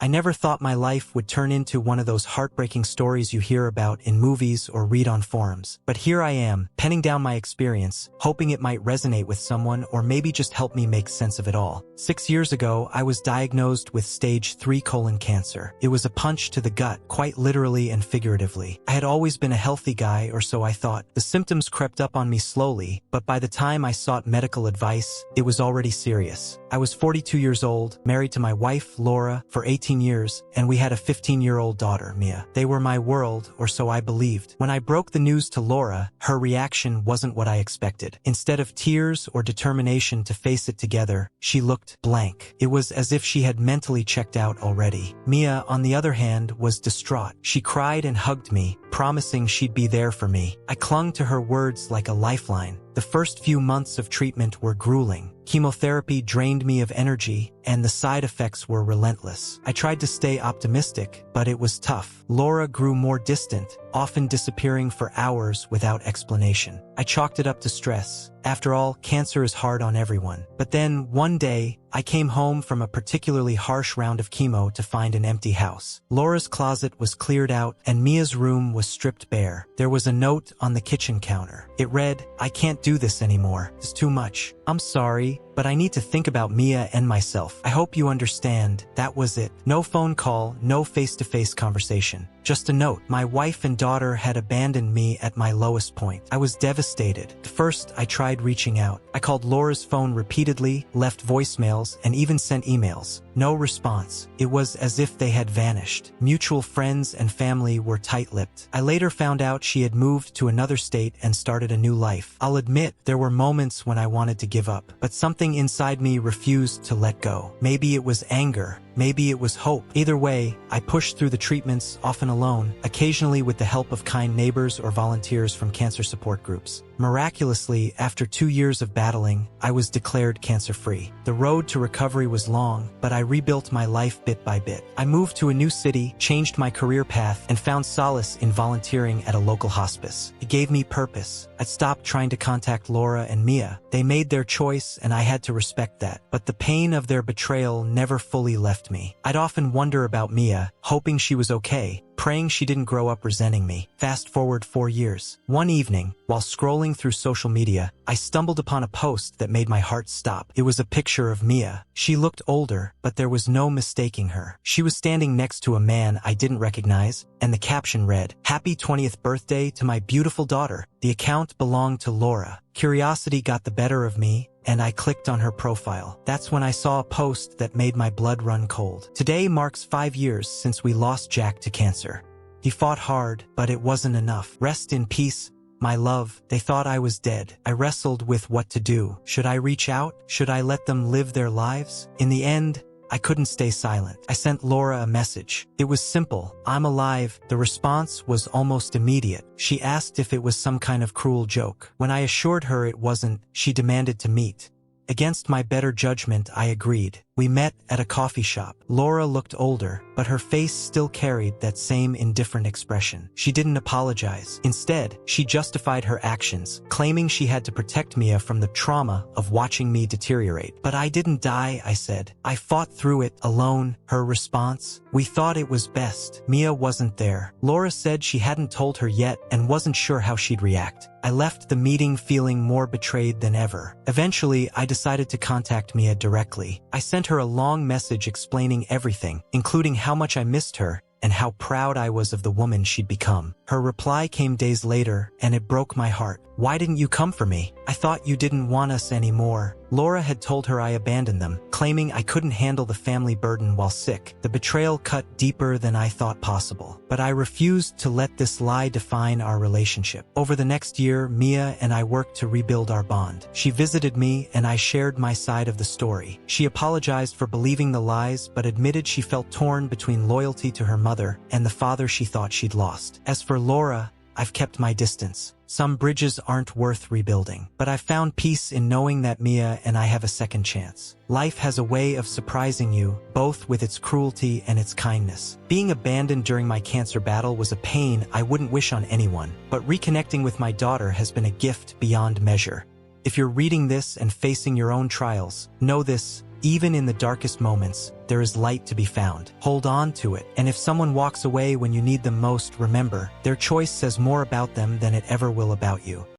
I never thought my life would turn into one of those heartbreaking stories you hear about in movies or read on forums. But here I am, penning down my experience, hoping it might resonate with someone or maybe just help me make sense of it all. 6 years ago, I was diagnosed with stage 3 colon cancer. It was a punch to the gut, quite literally and figuratively. I had always been a healthy guy, or so I thought. The symptoms crept up on me slowly, but by the time I sought medical advice, it was already serious. I was 42 years old, married to my wife, Laura, for 18 years, and we had a 15-year-old daughter, Mia. They were my world, or so I believed. When I broke the news to Laura, her reaction wasn't what I expected. Instead of tears or determination to face it together, she looked blank. It was as if she had mentally checked out already. Mia, on the other hand, was distraught. She cried and hugged me, promising she'd be there for me. I clung to her words like a lifeline. The first few months of treatment were grueling. Chemotherapy drained me of energy, and the side effects were relentless. I tried to stay optimistic, but it was tough. Laura grew more distant, often disappearing for hours without explanation. I chalked it up to stress. After all, cancer is hard on everyone. But then, one day, I came home from a particularly harsh round of chemo to find an empty house. Laura's closet was cleared out, and Mia's room was stripped bare. There was a note on the kitchen counter. It read, "I can't do this anymore. It's too much. I'm sorry, but I need to think about Mia and myself. I hope you understand." That was it. No phone call, no face-to-face conversation. Just a note. My wife and daughter had abandoned me at my lowest point. I was devastated. At first, I tried reaching out. I called Laura's phone repeatedly, left voicemails, and even sent emails. No response. It was as if they had vanished. Mutual friends and family were tight-lipped. I later found out she had moved to another state and started a new life. I'll admit, there were moments when I wanted to give up, but something inside me refused to let go. Maybe it was anger. Maybe it was hope. Either way, I pushed through the treatments, often alone, occasionally with the help of kind neighbors or volunteers from cancer support groups. Miraculously, after 2 years of battling, I was declared cancer-free. The road to recovery was long, but I rebuilt my life bit by bit. I moved to a new city, changed my career path, and found solace in volunteering at a local hospice. It gave me purpose. I'd stopped trying to contact Laura and Mia. They made their choice, and I had to respect that. But the pain of their betrayal never fully left me. I'd often wonder about Mia, hoping she was okay, praying she didn't grow up resenting me. Fast forward 4 years. One evening, while scrolling through social media, I stumbled upon a post that made my heart stop. It was a picture of Mia. She looked older, but there was no mistaking her. She was standing next to a man I didn't recognize, and the caption read, "Happy 20th birthday to my beautiful daughter." The account belonged to Laura. Curiosity got the better of me, and I clicked on her profile. That's when I saw a post that made my blood run cold. Today marks 5 years since we lost Jack to cancer. He fought hard, but it wasn't enough. Rest in peace, my love. They thought I was dead. I wrestled with what to do. Should I reach out? Should I let them live their lives? In the end, I couldn't stay silent. I sent Laura a message. It was simple. "I'm alive." The response was almost immediate. She asked if it was some kind of cruel joke. When I assured her it wasn't, she demanded to meet. Against my better judgment, I agreed. We met at a coffee shop. Laura looked older, but her face still carried that same indifferent expression. She didn't apologize. Instead, she justified her actions, claiming she had to protect Mia from the trauma of watching me deteriorate. "But I didn't die," I said. "I fought through it alone." Her response? "We thought it was best. Mia wasn't there." Laura said she hadn't told her yet and wasn't sure how she'd react. I left the meeting feeling more betrayed than ever. Eventually, I decided to contact Mia directly. I sent her a long message explaining everything, including how much I missed her and how proud I was of the woman she'd become. Her reply came days later, and it broke my heart. "Why didn't you come for me? I thought you didn't want us anymore." Laura had told her I abandoned them, claiming I couldn't handle the family burden while sick. The betrayal cut deeper than I thought possible. But I refused to let this lie define our relationship. Over the next year, Mia and I worked to rebuild our bond. She visited me, and I shared my side of the story. She apologized for believing the lies, but admitted she felt torn between loyalty to her mother and the father she thought she'd lost. As for Laura, I've kept my distance. Some bridges aren't worth rebuilding, but I've found peace in knowing that Mia and I have a second chance. Life has a way of surprising you, both with its cruelty and its kindness. Being abandoned during my cancer battle was a pain I wouldn't wish on anyone, but reconnecting with my daughter has been a gift beyond measure. If you're reading this and facing your own trials, know this: Even in the darkest moments, there is light to be found. Hold on to it. And if someone walks away when you need them most, remember, their choice says more about them than it ever will about you.